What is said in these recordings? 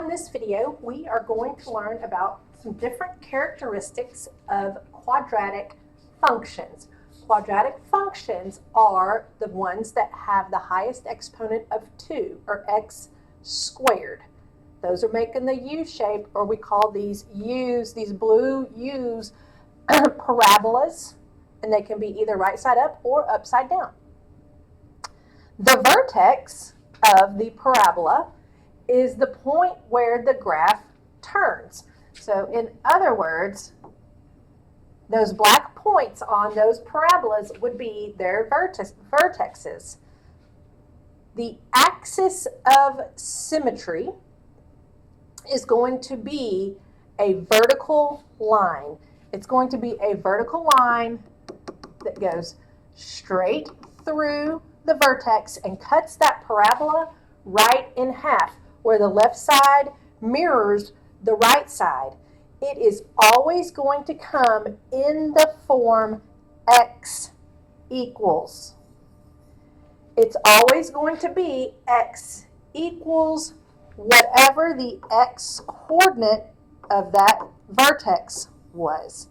this video, we are going to learn about some different characteristics of quadratic functions. Quadratic functions are the ones that have the highest exponent of 2, or x squared. Those are making the U shape, or we call these U's, these blue U's, parabolas, and they can be either right side up or upside down. The vertex of the parabola is the point where the graph turns. So in other words, those black points on those parabolas would be their vertexes. The axis of symmetry is going to be a vertical line. It's going to be a vertical line that goes straight through the vertex and cuts that parabola right in half, where the left side mirrors the right side. It is always going to come in the form x equals. It's always going to be x equals whatever the x coordinate of that vertex was.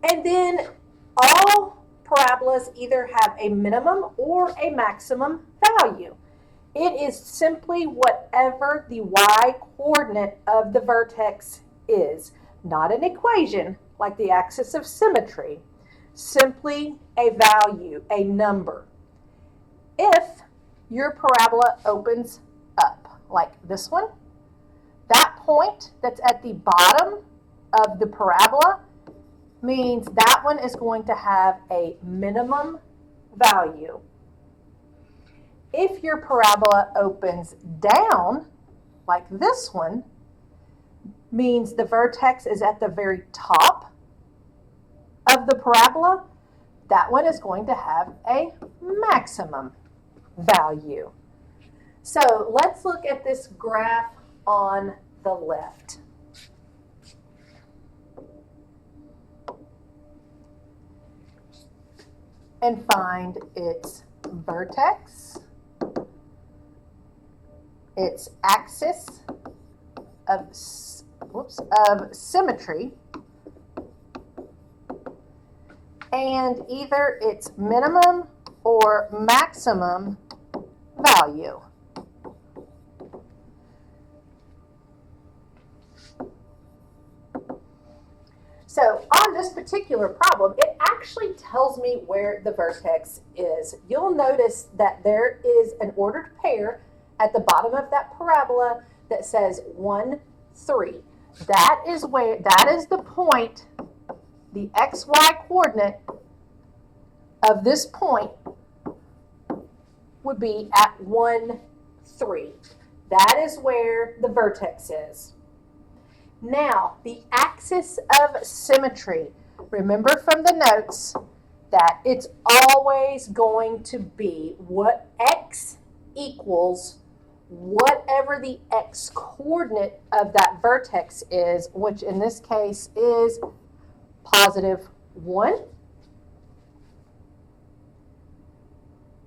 And then all parabolas either have a minimum or a maximum value. It is simply whatever the y coordinate of the vertex is, not an equation like the axis of symmetry, simply a value, a number. If your parabola opens up, like this one, that point that's at the bottom of the parabola means that one is going to have a minimum value. If your parabola opens down, like this one, means the vertex is at the very top of the parabola, that one is going to have a maximum value. So let's look at this graph on the left. And find its vertex, its axis of symmetry, and either its minimum or maximum value. So on this particular problem, it actually tells me where the vertex is. You'll notice that there is an ordered pair at the bottom of that parabola that says 1, 3. That is the point, the xy coordinate of this point would be at 1, 3. That is where the vertex is. Now, the axis of symmetry. Remember from the notes that it's always going to be what x equals whatever the x coordinate of that vertex is, which in this case is positive 1.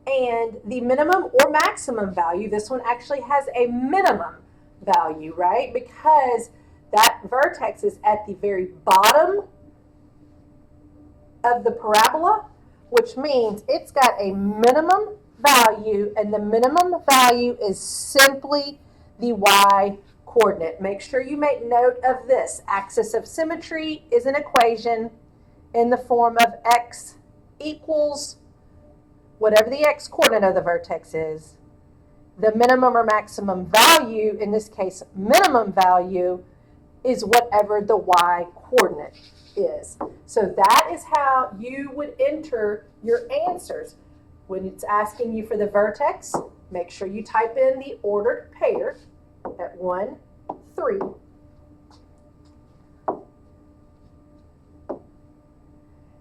And the minimum or maximum value, this one actually has a minimum value, right? Because that vertex is at the very bottom of the parabola, which means it's got a minimum value, and the minimum value is simply the y coordinate. Make sure you make note of this. Axis of symmetry is an equation in the form of x equals whatever the x coordinate of the vertex is. The minimum or maximum value, in this case minimum value, is whatever the y coordinate is. So that is how you would enter your answers. When it's asking you for the vertex, make sure you type in the ordered pair at 1, 3.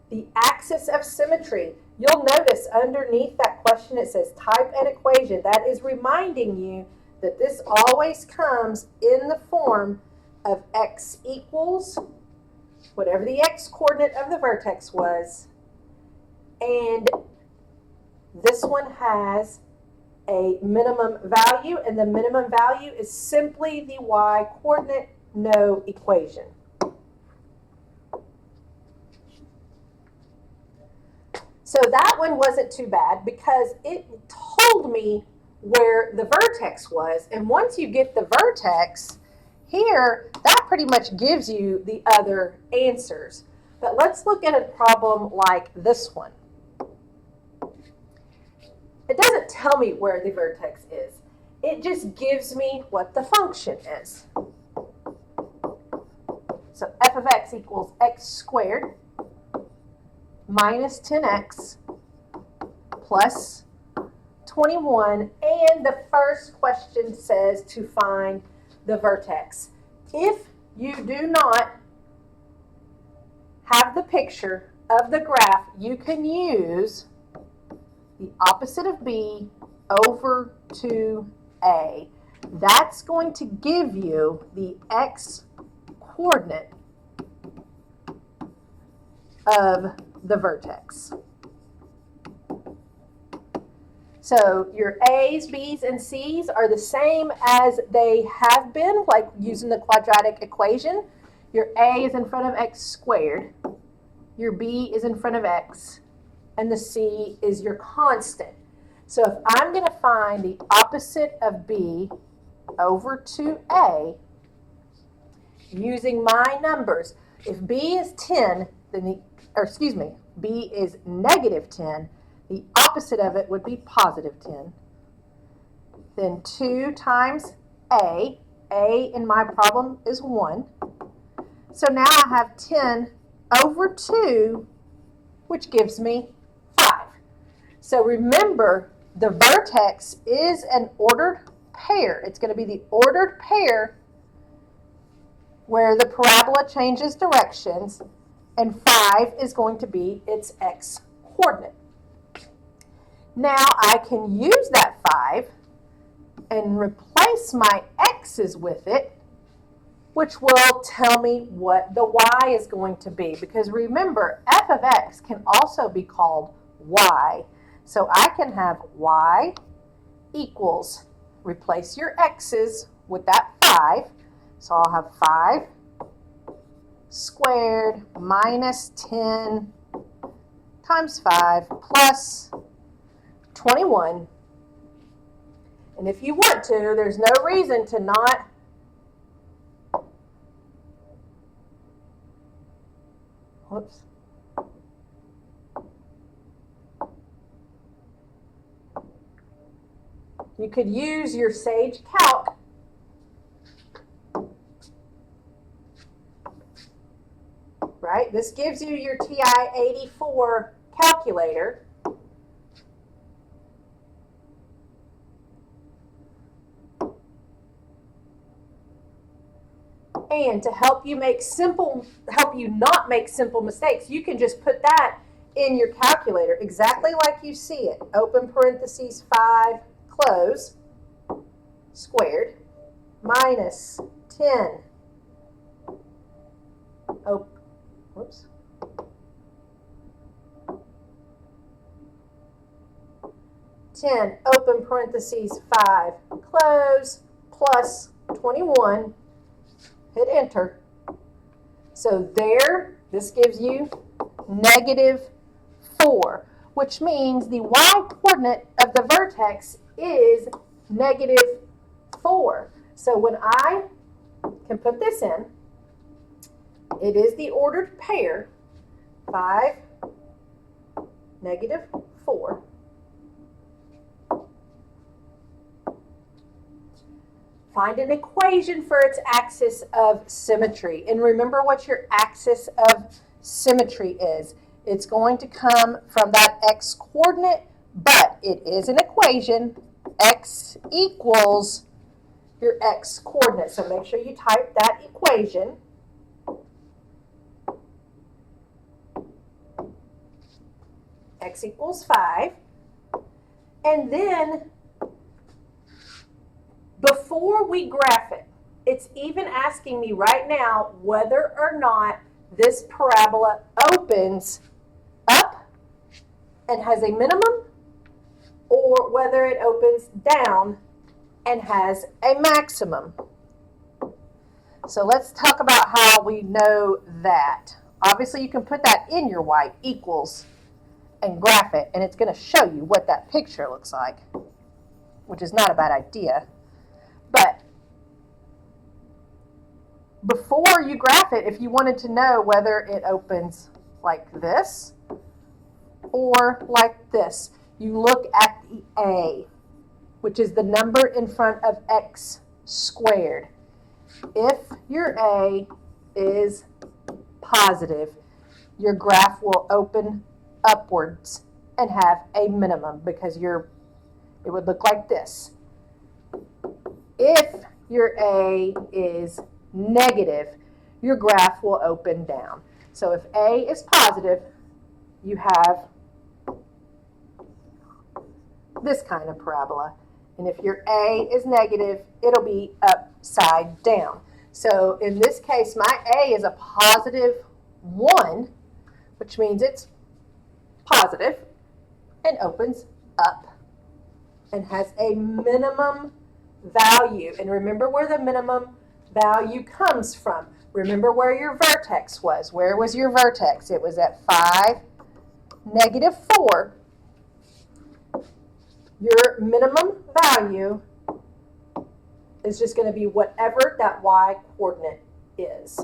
The axis of symmetry. You'll notice underneath that question it says type an equation. That is reminding you that this always comes in the form of x equals whatever the x coordinate of the vertex was, and this one has a minimum value, and the minimum value is simply the y-coordinate, no equation. So that one wasn't too bad because it told me where the vertex was. And once you get the vertex here, that pretty much gives you the other answers. But let's look at a problem like this one. It doesn't tell me where the vertex is. It just gives me what the function is. So f of x equals x squared minus 10x plus 21, and the first question says to find the vertex. If you do not have the picture of the graph, you can use the opposite of b over 2a. That's going to give you the x coordinate of the vertex. So your A's, B's, and C's are the same as they have been, like using the quadratic equation. Your A is in front of x squared, your B is in front of x, and the C is your constant. So if I'm going to find the opposite of B over 2A, using my numbers, if B is 10, then B is negative 10, the opposite of it would be positive 10. Then 2 times A in my problem is 1. So now I have 10 over 2, which gives me 5. So remember, the vertex is an ordered pair. It's going to be the ordered pair where the parabola changes directions, and 5 is going to be its x coordinate. Now I can use that 5 and replace my x's with it, which will tell me what the y is going to be. Because remember, f of x can also be called y. So I can have y equals, replace your x's with that 5. So I'll have 5 squared minus 10 times 5 plus 21. And if you want to, there's no reason to not you could use your Sage Calc right? This gives you your TI-84 calculator. And to help you not make simple mistakes, you can just put that in your calculator exactly like you see it. Open parentheses 5, close, squared, minus 10, 10, open parentheses 5, close, plus 21, hit enter. So there, this gives you -4, which means the y-coordinate of the vertex is -4. So when I can put this in, it is the ordered pair, 5, -4. Find an equation for its axis of symmetry. And remember what your axis of symmetry is. It's going to come from that x coordinate, but it is an equation. X equals your x coordinate. So make sure you type that equation. X equals 5. And then before we graph it, it's even asking me right now whether or not this parabola opens up and has a minimum or whether it opens down and has a maximum. So let's talk about how we know that. Obviously, you can put that in your white equals and graph it, and it's going to show you what that picture looks like, which is not a bad idea. But before you graph it, if you wanted to know whether it opens like this or like this, you look at the A, which is the number in front of x squared. If your A is positive, your graph will open upwards and have a minimum because it would look like this. If your A is negative, your graph will open down. So if A is positive, you have this kind of parabola. And if your A is negative, it'll be upside down. So in this case, my A is a positive 1, which means it's positive and opens up and has a minimum value. And remember where the minimum value comes from. Remember where your vertex was. Where was your vertex? It was at 5, -4. Your minimum value is just going to be whatever that y coordinate is.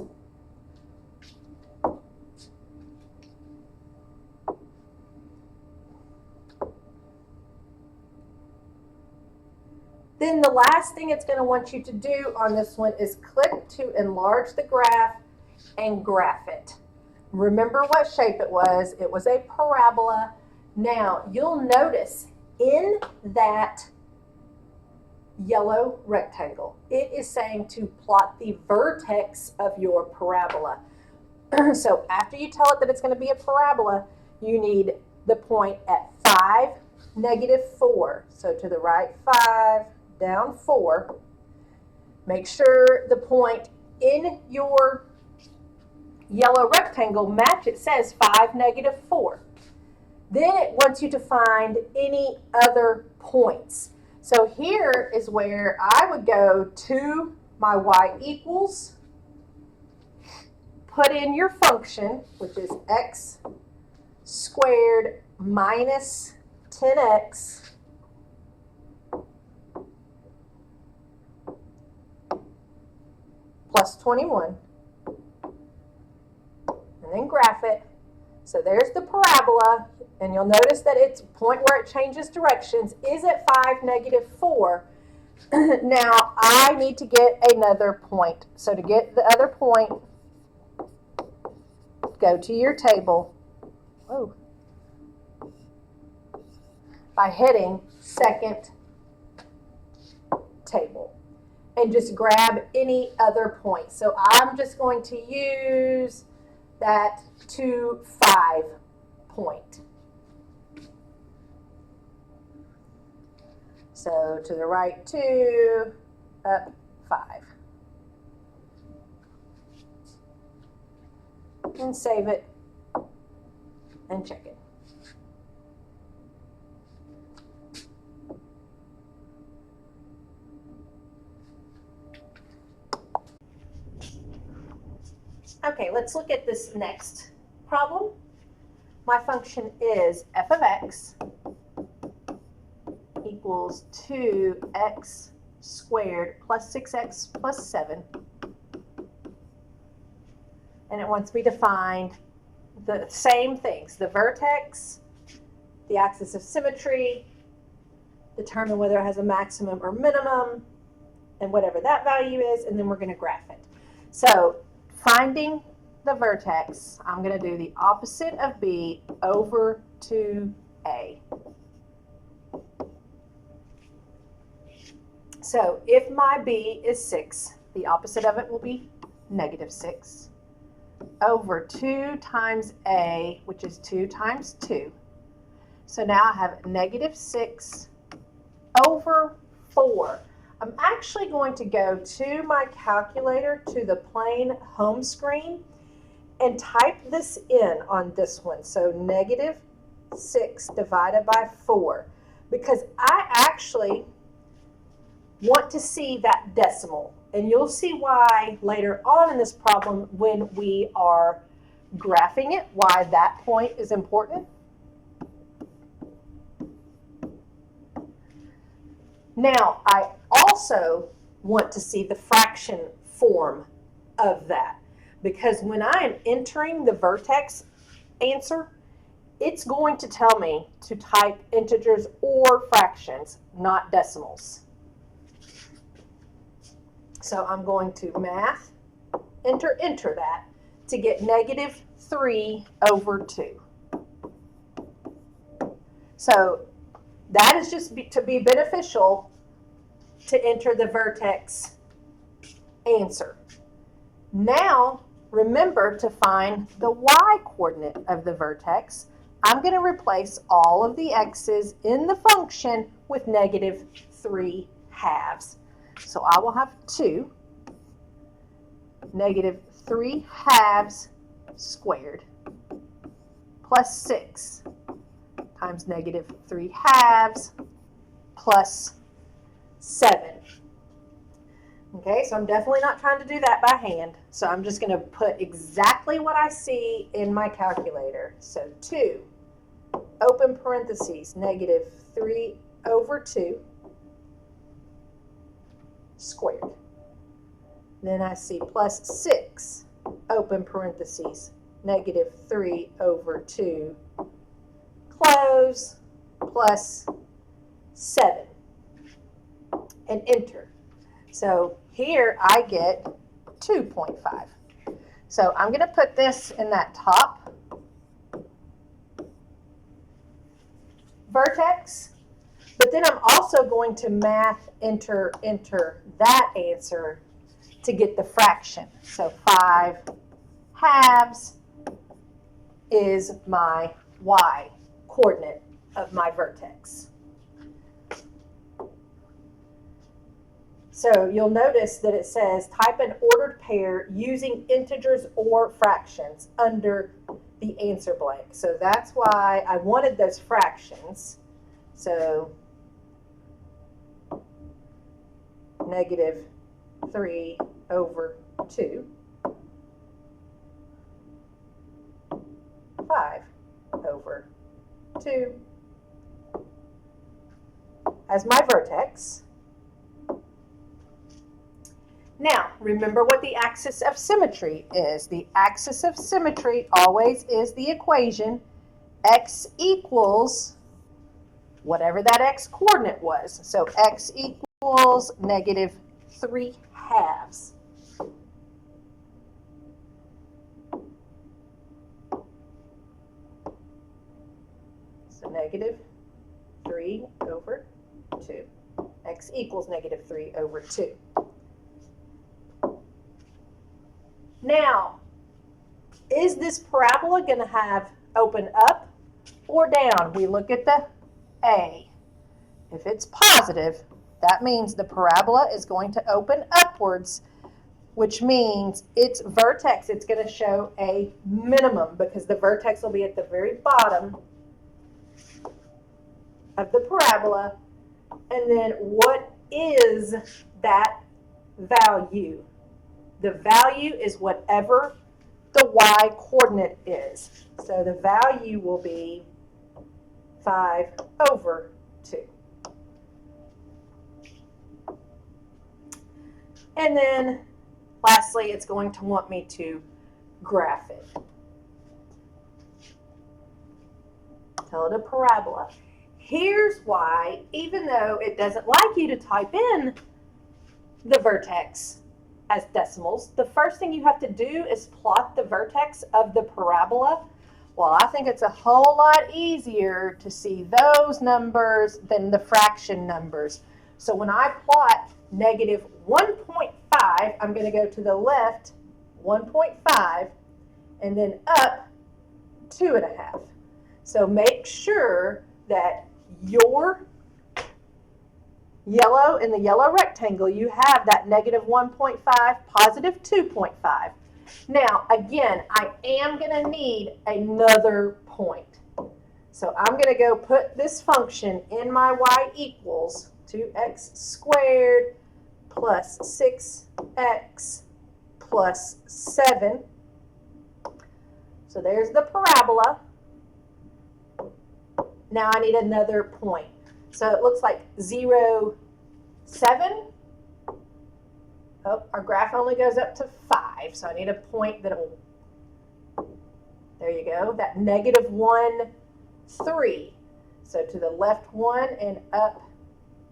Then the last thing it's going to want you to do on this one is click to enlarge the graph and graph it. Remember what shape it was. It was a parabola. Now, you'll notice in that yellow rectangle, it is saying to plot the vertex of your parabola. So after you tell it that it's going to be a parabola, you need the point at 5, -4. So to the right 5, down 4. Make sure the point in your yellow rectangle match. It says 5, -4. Then it wants you to find any other points. So here is where I would go to my y equals, put in your function, which is x squared minus 10x plus 21, and then graph it. So there's the parabola, and you'll notice that its point where it changes directions is at 5, -4. Now, I need to get another point. So to get the other point, go to your table by hitting second table and just grab any other point. So I'm just going to use that 2, 5 point. So to the right 2, up 5. And save it and check it. Okay, let's look at this next problem. My function is f of x equals 2x squared plus 6x plus 7. And it wants me to find the same things: the vertex, the axis of symmetry, determine whether it has a maximum or minimum, and whatever that value is, and then we're going to graph it. So finding the vertex, I'm going to do the opposite of b over 2a. So if my b is 6, the opposite of it will be -6, over 2 times a, which is 2 times 2. So now I have -6 over 4. I'm actually going to go to my calculator, to the plain home screen, and type this in on this one. So -6 divided by 4. because I actually want to see that decimal. And you'll see why later on in this problem when we are graphing it, why that point is important. Now, I also want to see the fraction form of that, because when I am entering the vertex answer, it's going to tell me to type integers or fractions, not decimals. So I'm going to math, enter that to get -3/2. So that is just to be beneficial to enter the vertex answer. Now, remember to find the y-coordinate of the vertex. I'm going to replace all of the x's in the function with -3/2. So I will have 2 -3/2 squared plus 6 times -3/2 plus 7. Okay, so I'm definitely not trying to do that by hand. So I'm just going to put exactly what I see in my calculator. So 2, open parentheses, -3/2 squared. Then I see plus 6, open parentheses, -3/2 close, plus 7, and enter. So here I get 2.5. So I'm going to put this in that top vertex, but then I'm also going to math enter that answer to get the fraction. So 5/2 is my y coordinate of my vertex. So you'll notice that it says type an ordered pair using integers or fractions under the answer blank. So that's why I wanted those fractions. So -3/2, 5/2 as my vertex. Now, remember what the axis of symmetry is. The axis of symmetry always is the equation x equals whatever that x coordinate was. So x equals -3/2. So -3/2. X equals -3/2. Now, is this parabola going to have open up or down? We look at the A. If it's positive, that means the parabola is going to open upwards, which means its vertex, it's going to show a minimum because the vertex will be at the very bottom of the parabola. And then what is that value? The value is whatever the y coordinate is. So the value will be 5/2. And then lastly, it's going to want me to graph it. Tell it a parabola. Here's why, even though it doesn't like you to type in the vertex as decimals, the first thing you have to do is plot the vertex of the parabola. Well, I think it's a whole lot easier to see those numbers than the fraction numbers. So when I plot -1.5, I'm going to go to the left 1.5 and then up 2.5. So make sure that your yellow, in the yellow rectangle, you have that -1.5, positive 2.5. Now, again, I am going to need another point. So I'm going to go put this function in my y equals 2x squared plus 6x plus 7. So there's the parabola. Now I need another point. So it looks like 0, 7. Oh, our graph only goes up to 5. So I need a point that'll, there you go, that negative 1, 3. So to the left 1 and up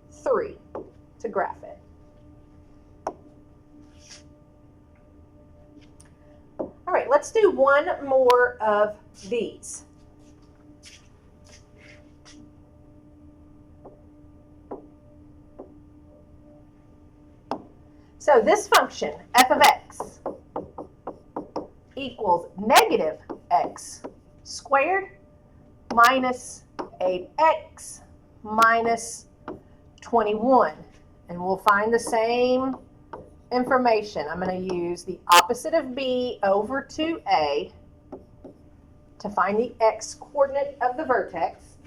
3 to graph it. All right, let's do one more of these. So this function, f of x, equals negative x squared minus 8x minus 21. And we'll find the same information. I'm going to use the opposite of b over 2a to find the x coordinate of the vertex.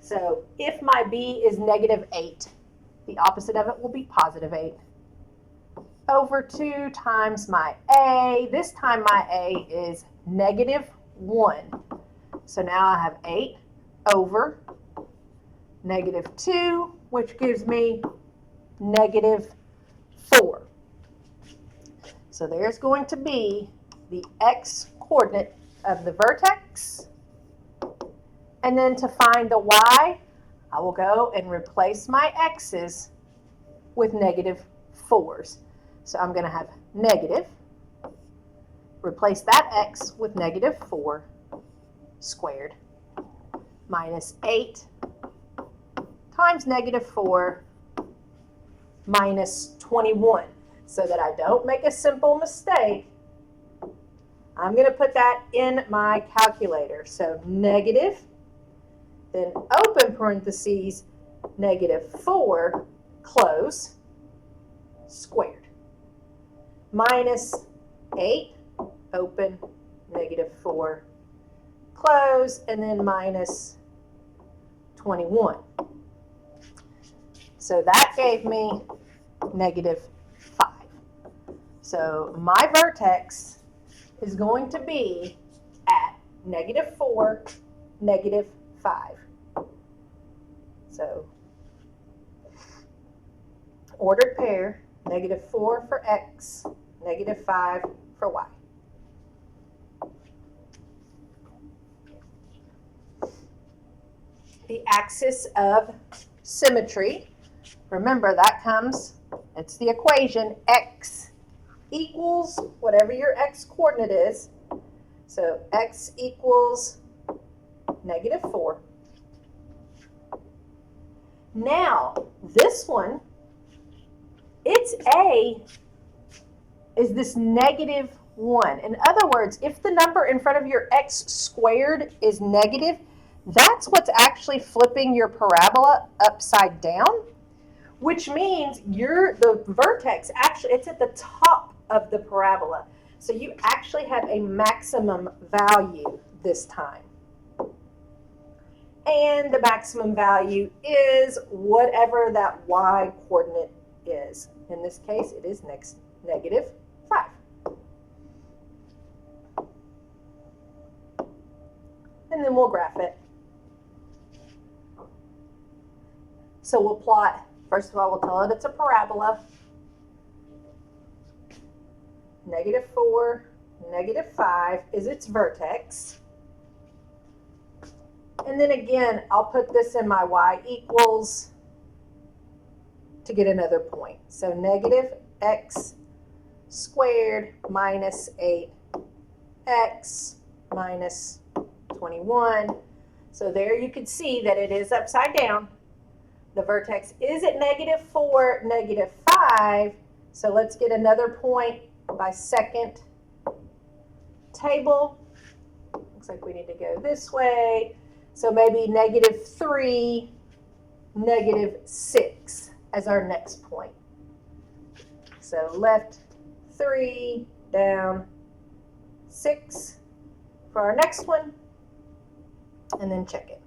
So if my b is negative 8, the opposite of it will be positive 8. Over 2 times my a. This time my a is negative 1. So now I have 8 over negative 2, which gives me negative 4. So there's going to be the x coordinate of the vertex. And then to find the y, I will go and replace my x's with negative 4s. So I'm going to have negative, replace that x with negative 4 squared, minus 8 times negative 4 minus 21. So that I don't make a simple mistake, I'm going to put that in my calculator. So negative, then open parentheses, negative 4, close, squared. Minus 8, open, negative 4, close, and then minus 21. So that gave me negative 5. So my vertex is going to be at negative 4, negative 5. So ordered pair, negative 4 for x, negative 5 for y. The axis of symmetry, remember that comes, it's the equation x equals whatever your x coordinate is. So x equals negative 4. Now, this one, its a is this negative 1. In other words, if the number in front of your x squared is negative, that's what's actually flipping your parabola upside down, which means the vertex, actually, it's at the top of the parabola. So you actually have a maximum value this time. And the maximum value is whatever that y coordinate is. In this case, it is negative 5. And then we'll graph it. So we'll plot, first of all, we'll tell it it's a parabola. Negative 4, negative 5 is its vertex. And then again, I'll put this in my y equals to get another point. So negative x squared minus 8x minus 21. So there you could see that it is upside down. The vertex is at negative 4, negative 5. So let's get another point by second table. Looks like we need to go this way. So maybe negative 3, negative 6 as our next point. So left 3, down 6 for our next one, and then check it.